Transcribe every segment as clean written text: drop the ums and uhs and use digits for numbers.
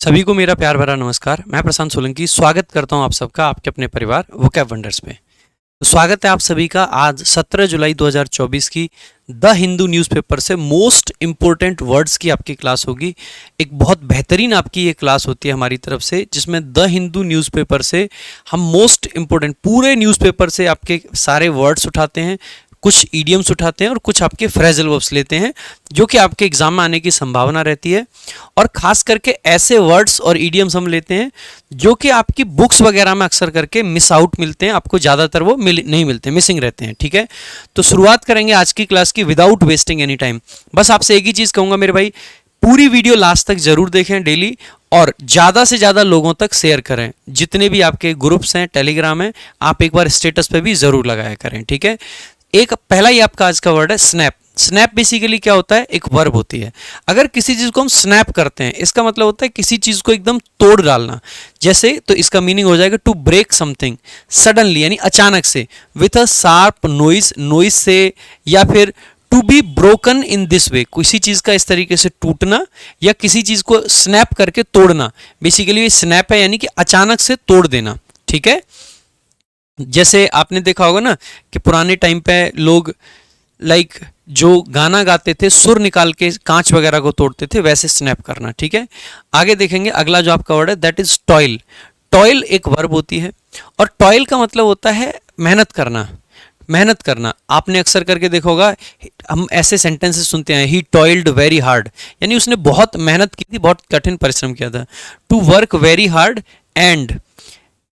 सभी को मेरा प्यार भरा नमस्कार। मैं प्रशांत सोलंकी स्वागत करता हूं आप सबका आपके अपने परिवार वोकैब वंडर्स में। तो स्वागत है आप सभी का आज 17 जुलाई 2024 की द हिंदू न्यूज़पेपर से मोस्ट इम्पोर्टेंट वर्ड्स की आपकी क्लास होगी। एक बहुत बेहतरीन आपकी ये क्लास होती है हमारी तरफ से, जिसमें द हिंदू न्यूज़पेपर से हम मोस्ट इम्पोर्टेंट पूरे न्यूज़पेपर से आपके सारे वर्ड्स उठाते हैं, कुछ ईडियम्स उठाते हैं और कुछ आपके फ्रेजल वर्ब्स लेते हैं जो कि आपके एग्जाम में आने की संभावना रहती है। और खास करके ऐसे वर्ड्स और ईडियम्स हम लेते हैं जो कि आपकी बुक्स वगैरह में अक्सर करके मिस आउट मिलते हैं, आपको ज़्यादातर वो नहीं मिलते, मिसिंग रहते हैं। ठीक है, तो शुरुआत करेंगे आज की क्लास की विदाउट वेस्टिंग एनी टाइम। बस आपसे एक ही चीज़ कहूँगा मेरे भाई, पूरी वीडियो लास्ट तक जरूर देखें डेली, और ज़्यादा से ज़्यादा लोगों तक शेयर करें। जितने भी आपके ग्रुप्स हैं, टेलीग्राम है, आप एक बार स्टेटस पे भी ज़रूर लगाया करें। ठीक है, एक पहला ही आपका आज का वर्ड है स्नैप। स्नैप बेसिकली क्या होता है, एक वर्ब होती है। अगर किसी चीज़ को हम स्नैप करते हैं, इसका मतलब होता है किसी चीज़ को एकदम तोड़ डालना। जैसे तो इसका मीनिंग हो जाएगा टू ब्रेक समथिंग सडनली, यानी अचानक से, with a sharp noise, noise से, या फिर to be broken in this way, किसी चीज़ का इस तरीके से टूटना या किसी चीज़ को स्नैप करके तोड़ना। बेसिकली ये स्नैप है, यानी कि अचानक से तोड़ देना। ठीक है, जैसे आपने देखा होगा ना कि पुराने टाइम पे लोग जो गाना गाते थे सुर निकाल के कांच वगैरह को तोड़ते थे, वैसे स्नैप करना। ठीक है, आगे देखेंगे अगला जो आपका वर्ड है दैट इज टॉयल। टॉयल एक वर्ब होती है और टॉयल का मतलब होता है मेहनत करना। मेहनत करना आपने अक्सर करके देखा होगा, हम ऐसे सेंटेंसेस सुनते हैं, ही टॉयल्ड वेरी हार्ड, यानी उसने बहुत मेहनत की थी, बहुत कठिन परिश्रम किया था। To work very hard and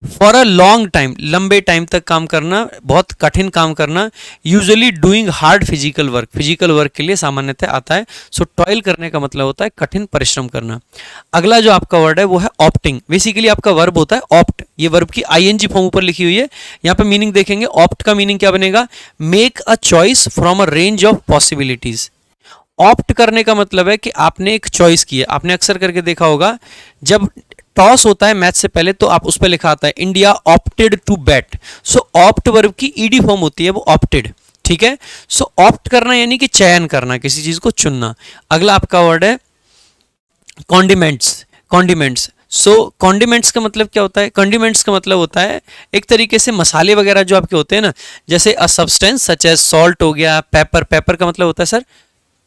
for a long time, लंबे टाइम तक काम करना, बहुत कठिन काम करना। Usually doing hard physical work, physical work के लिए सामान्यतः आता है। सो टॉयल करने का मतलब होता है कठिन परिश्रम करना। अगला जो आपका वर्ड है वो है ऑप्टिंग। बेसिकली आपका वर्ब होता है ऑप्ट। ये वर्ब की आईएनजी फॉर्म ऊपर लिखी हुई है, यहाँ पे मीनिंग देखेंगे। ऑप्ट का मीनिंग क्या बनेगा, make a choice from a range of possibilities. Opt करने का मतलब है कि आपने एक चॉइस की है। आपने अक्सर करके देखा होगा जब टॉस होता है मैच से पहले, तो आप उस पर लिखा आता है India opted to bat. So opt verb की ईडी फॉर्म होती है वो ऑप्टेड। ठीक है, सो ऑप्ट करना यानी कि चयन करना, किसी चीज को चुनना। अगला आपका वर्ड है कॉन्डिमेंट्स। कॉन्डिमेंट्स, सो कॉन्डिमेंट्स का मतलब क्या होता है, कॉन्डिमेंट्स का मतलब होता है एक तरीके से मसाले वगैरह जो आपके होते हैं ना, जैसे a substance such as salt हो गया, पेपर, पेपर का मतलब होता है सर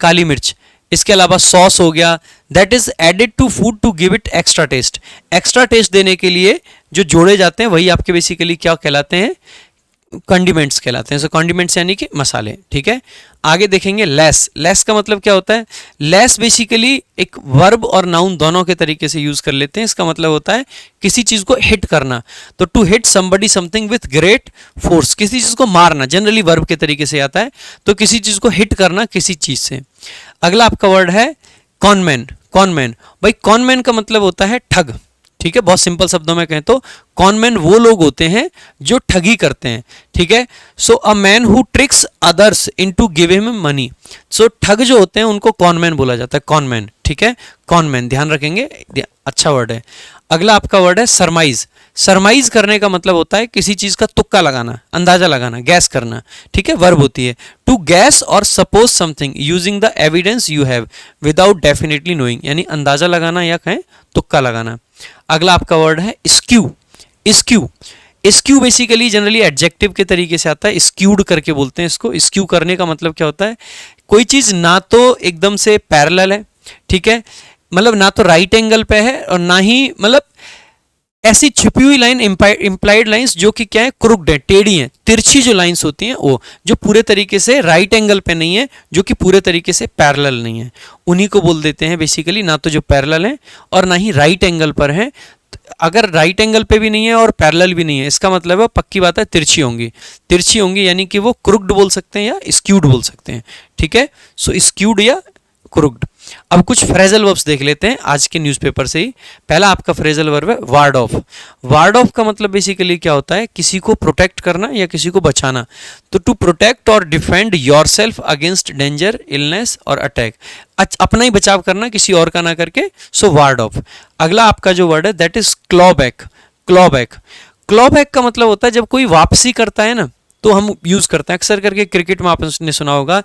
काली मिर्च। इसके अलावा सॉस हो गया, that is added to food to give it extra taste. Extra taste देने के लिए जो जोड़े जाते हैं वही आपके बेसिकली क्या कहलाते हैं, कॉन्डिमेंट्स कहलाते हैं। सो कॉन्डिमेंट्स यानी कि मसाले। ठीक है, आगे देखेंगे लेस। लेस का मतलब क्या होता है, लेस बेसिकली एक वर्ब और नाउन दोनों के तरीके से यूज कर लेते हैं। इसका मतलब होता है किसी चीज को हिट करना। तो to hit somebody something with great force, किसी चीज को मारना, जनरली वर्ब के तरीके से आता है। तो किसी चीज को हिट करना किसी चीज से। अगला आपका वर्ड है कॉनमैन। कॉनमैन भाई, कॉनमैन का मतलब होता है ठग। ठीक है, बहुत सिंपल शब्दों में कहें तो कॉनमैन वो लोग होते हैं जो ठगी करते हैं। ठीक है, so a man who tricks others into give him money. So ठग जो होते हैं उनको कॉनमैन बोला जाता है, कॉनमैन। ठीक है, कॉनमैन ध्यान रखेंगे, अच्छा वर्ड है। अगला आपका वर्ड है सरमाइज। सरमाइज करने का मतलब होता है किसी चीज का तुक्का लगाना, अंदाजा लगाना, गैस करना। ठीक है, वर्ब होती है टू गैस और suppose something using the evidence you have without definitely knowing, यानी अंदाजा लगाना या कहें तुक्का लगाना। अगला आपका वर्ड है skew. Skew, skew basically generally adjective के तरीके से आता है, स्क्यूड करके बोलते हैं इसको। स्क्यू करने का मतलब क्या होता है, कोई चीज ना तो एकदम से पैरेलल है, ठीक है, मतलब ना तो राइट एंगल पे है और ना ही मतलब ऐसी छिपी हुई लाइन, इंप्लाइड लाइंस जो कि क्या है, क्रुक्ड है, टेढ़ी है, तिरछी जो लाइंस होती हैं वो, जो पूरे तरीके से राइट एंगल पे नहीं है, जो कि पूरे तरीके से पैरेलल नहीं है, उन्हीं को बोल देते हैं बेसिकली ना तो जो पैरेलल है और ना ही राइट एंगल पर है। अगर राइट एंगल पे भी नहीं है और पैरेलल भी नहीं है, इसका मतलब है पक्की बात है तिरछी होंगी। तिरछी होंगी यानी कि वो क्रुक्ड बोल सकते हैं या स्क्यूड बोल सकते हैं। ठीक है, सो स्क्यूड या क्रुक्ड। अब कुछ फ्रेजल वर्ब्स देख लेते हैं आज के न्यूज़पेपर से ही। पहला आपका फ्रेजल वर्ब है वार्ड ऑफ। वार्ड ऑफ का मतलब बेसिकली क्या होता है, किसी को प्रोटेक्ट करना या किसी को बचाना। तो टू प्रोटेक्ट और defend yourself against danger, illness और अटैक, अपना ही बचाव करना किसी और का ना करके, सो वार्ड ऑफ। अगला आपका जो वर्ड है that is clawback. Clawback, clawback का मतलब होता है जब कोई वापसी करता है ना, तो हम यूज करते हैं अक्सर करके। क्रिकेट में आपने सुना होगा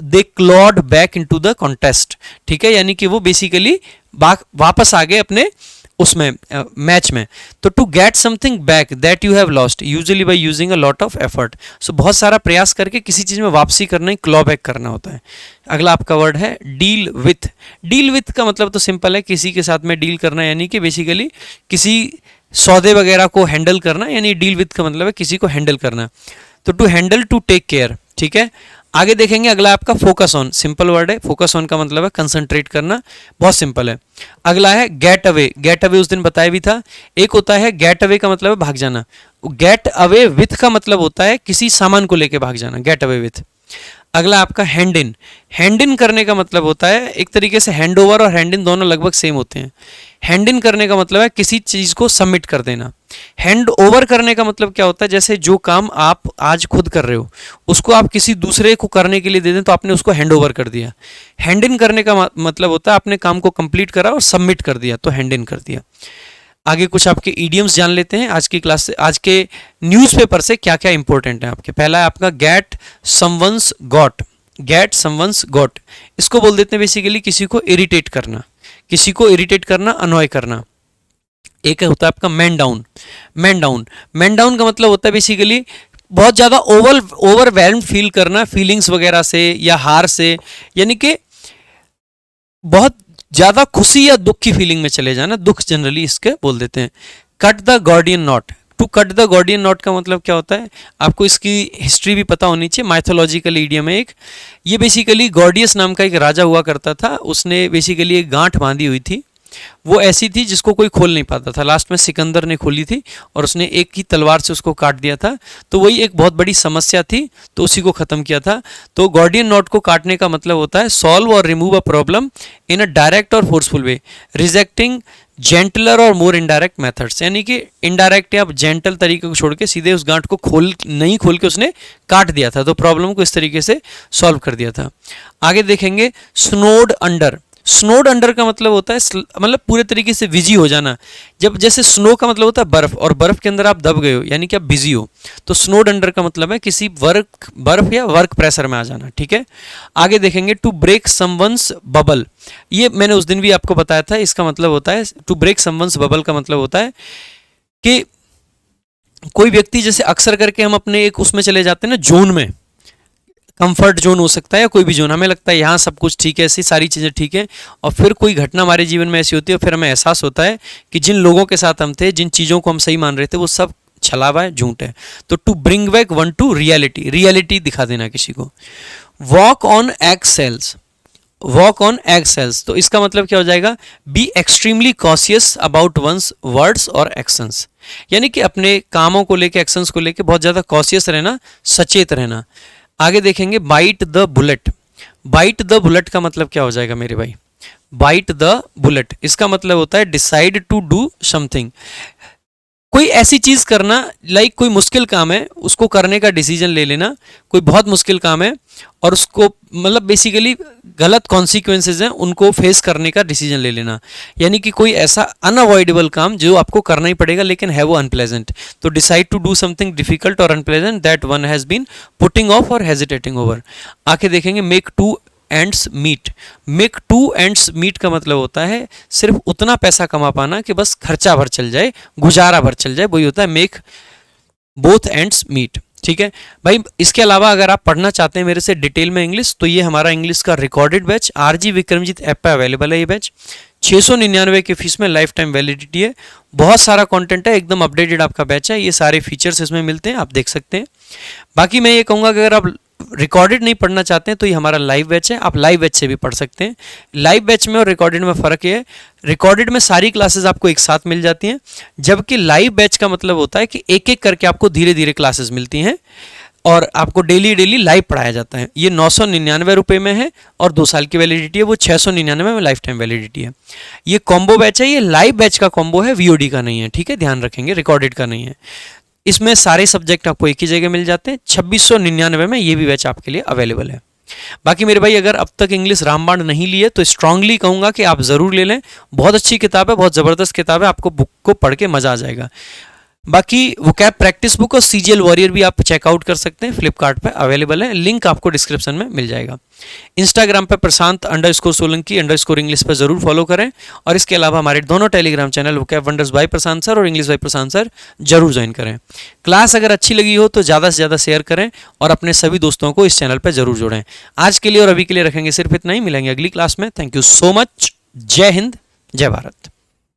they clawed back into the contest. ठीक है, यानी कि वो बेसिकली वापस आ गए अपने उसमें मैच में। तो to get something back that you have lost usually by using a lot of effort. So बहुत सारा प्रयास करके किसी चीज़ में वापसी करना ही क्लॉ बैक करना होता है। अगला आपका वर्ड है डील विथ। डील विथ का मतलब तो सिंपल है, किसी के साथ में डील करना, यानी कि बेसिकली किसी सौदे वगैरह को हैंडल करना, यानी डील विथ का मतलब है किसी को हैंडल करना। तो to handle, to take care, ठीक है। आगे देखेंगे अगला आपका फोकस ऑन। सिंपल वर्ड है, फोकस ऑन का मतलब है कंसंट्रेट करना, बहुत सिंपल है। अगला है गेट अवे। गेट अवे उस दिन बताया भी था। एक होता है गेट अवे का मतलब है भाग जाना, गेट अवे विथ का मतलब होता है किसी सामान को लेके भाग जाना, गेट अवे विथ। अगला आपका हैंड इन। हैंड इन करने का मतलब होता है, एक तरीके से हैंड ओवर और हैंड इन दोनों लगभग सेम होते हैं। हैंड इन करने का मतलब है किसी चीज़ को सबमिट कर देना। हैंड ओवर करने का मतलब क्या होता है, जैसे जो काम आप आज खुद कर रहे हो उसको आप किसी दूसरे को करने के लिए दे दें तो आपने उसको हैंड ओवर कर दिया। हैंड इन करने का मतलब होता है आपने काम को कंप्लीट करा और सबमिट कर दिया, तो हैंड इन कर दिया। आगे कुछ आपके इडियम्स जान लेते हैं आज की क्लास से, आज के न्यूज़पेपर से क्या क्या इंपॉर्टेंट है आपके। पहला है आपका get someone's goat. Get someone's goat, इसको बोल देते हैं बेसिकली किसी को इरिटेट करना, किसी को इरिटेट करना, अनॉय करना। एक होता है आपका man down. Man down, man down का मतलब होता है बेसिकली बहुत ज़्यादा ओवरवेल्म फील करना, फीलिंग्स वगैरह से या हार से, यानी कि बहुत ज़्यादा खुशी या दुख की फीलिंग में चले जाना, दुख जनरली इसके बोल देते हैं। Cut the Gordian knot. To cut the Gordian knot का मतलब क्या होता है, आपको इसकी हिस्ट्री भी पता होनी चाहिए। माइथोलॉजिकल इडियम है एक। ये बेसिकली गॉर्डियस नाम का एक राजा हुआ करता था, उसने बेसिकली एक गांठ बांधी हुई थी, वो ऐसी थी जिसको कोई खोल नहीं पाता था। लास्ट में सिकंदर ने खोली थी और उसने एक ही तलवार से उसको काट दिया था, तो वही एक बहुत बड़ी समस्या थी, तो उसी को ख़त्म किया था। तो गॉर्डियन नॉट को काटने का मतलब होता है सॉल्व और remove a problem in a direct और फोर्सफुल वे, रिजेक्टिंग जेंटलर और मोर इनडायरेक्ट मेथड्स। यानी कि इनडायरेक्ट या जेंटल तरीके को छोड़ के सीधे उस गांठ को नहीं खोल के उसने काट दिया था, तो प्रॉब्लम को इस तरीके से सॉल्व कर दिया था। आगे देखेंगे स्नोड अंडर। स्नोड अंडर का मतलब होता है मतलब पूरे तरीके से बिजी हो जाना। जब जैसे स्नो का मतलब होता है बर्फ, और बर्फ के अंदर आप दब गए हो यानी कि आप बिजी हो, तो स्नोड अंडर का मतलब है किसी बर्फ या वर्क प्रेशर में आ जाना, ठीक है। आगे देखेंगे टू ब्रेक समवंस बबल। ये मैंने उस दिन भी आपको बताया था, इसका मतलब होता है टू ब्रेक समवंस बबल का मतलब होता है कि कोई व्यक्ति, जैसे अक्सर करके हम अपने एक उसमें चले जाते हैं ना, जोन में, कंफर्ट जोन हो सकता है या कोई भी जोन, हमें लगता है यहाँ सब कुछ ठीक है, ऐसी सारी चीज़ें ठीक है, और फिर कोई घटना हमारे जीवन में ऐसी होती है, फिर हमें एहसास होता है कि जिन लोगों के साथ हम थे, जिन चीज़ों को हम सही मान रहे थे, वो सब छलावा है, झूठ है। तो to bring back one to reality, reality दिखा देना किसी को। Walk on eggshells. Walk on eggshells, तो इसका मतलब क्या हो जाएगा, be extremely cautious about one's words और एक्शंस। यानी कि अपने कामों को लेके, एक्शंस को लेके बहुत ज़्यादा कॉशियस रहना, सचेत रहना। आगे देखेंगे bite the bullet. Bite the bullet का मतलब क्या हो जाएगा मेरे भाई, बाइट द बुलेट, इसका मतलब होता है डिसाइड टू डू समथिंग। कोई ऐसी चीज़ करना, लाइक कोई मुश्किल काम है उसको करने का डिसीजन ले लेना। कोई बहुत मुश्किल काम है और उसको मतलब बेसिकली गलत कॉन्सिक्वेंसेज हैं, उनको फेस करने का डिसीजन ले लेना। यानी कि कोई ऐसा अनअवॉइडेबल काम जो आपको करना ही पड़ेगा लेकिन है वो अनप्लेजेंट। तो decide to do something difficult और unpleasant that one has been putting off और हेजिटेटिंग ओवर। आके देखेंगे make two ends meet. Make two ends meet का मतलब होता है सिर्फ उतना पैसा कमा पाना कि बस खर्चा भर चल जाए, गुजारा भर चल जाए, वही होता है मेक बोथ एंड्स मीट, ठीक है भाई। इसके अलावा अगर आप पढ़ना चाहते हैं मेरे से डिटेल में इंग्लिश, तो ये हमारा इंग्लिश का recorded batch RG Vikramjit app पे अवेलेबल है। ये बैच 699 के फीस में लाइफ टाइम वैलिडिटी है, बहुत सारा कंटेंट है, एकदम अपडेटेड आपका बैच है, ये सारे फीचर्स इसमें मिलते हैं, आप देख सकते हैं। बाकी मैं ये कहूँगा कि अगर आप रिकॉर्डेड नहीं पढ़ना चाहते हैं तो ये हमारा लाइव बैच है, आप लाइव बैच से भी पढ़ सकते हैं। लाइव बैच में और रिकॉर्डेड में फ़र्क ये है, रिकॉर्डेड में सारी क्लासेस आपको एक साथ मिल जाती हैं, जबकि लाइव बैच का मतलब होता है कि एक एक करके आपको धीरे धीरे क्लासेस मिलती हैं और आपको डेली डेली लाइव पढ़ाया जाता है। ये 999 रुपये में है और 2 साल की वैलिडिटी है, वो 699 में लाइफ टाइम वैलिडिटी है। ये कॉम्बो बैच है, ये लाइव बैच का कॉम्बो है, वीओडी का नहीं है, ठीक है, ध्यान रखेंगे, रिकॉर्डेड का नहीं है। इसमें सारे सब्जेक्ट आपको एक ही जगह मिल जाते हैं। 2699 में ये भी बैच आपके लिए अवेलेबल है। बाकी मेरे भाई अगर अब तक इंग्लिश रामबाण नहीं लिए तो स्ट्रांगली कहूँगा कि आप ज़रूर ले लें, बहुत अच्छी किताब है, बहुत ज़बरदस्त किताब है, आपको बुक को पढ़ के मज़ा आ जाएगा। बाकी वो कैब प्रैक्टिस बुक और सीजीएल वॉरियर भी आप चेकआउट कर सकते हैं, फ्लिपकार्ट पे अवेलेबल है, लिंक आपको डिस्क्रिप्शन में मिल जाएगा। इंस्टाग्राम पे प्रशांत_सोलंकी_ इंग्लिश पर जरूर फॉलो करें, और इसके अलावा हमारे दोनों Telegram channel vocab wonders by Prashant sir और इंग्लिश बाय प्रशांत सर जरूर ज्वाइन करें। क्लास अगर अच्छी लगी हो तो ज़्यादा से ज़्यादा शेयर करें और अपने सभी दोस्तों को इस चैनल पर जरूर जोड़ें। आज के लिए और अभी के लिए रखेंगे सिर्फ इतना ही, मिलेंगे अगली क्लास में। Thank you so much. जय हिंद, जय भारत।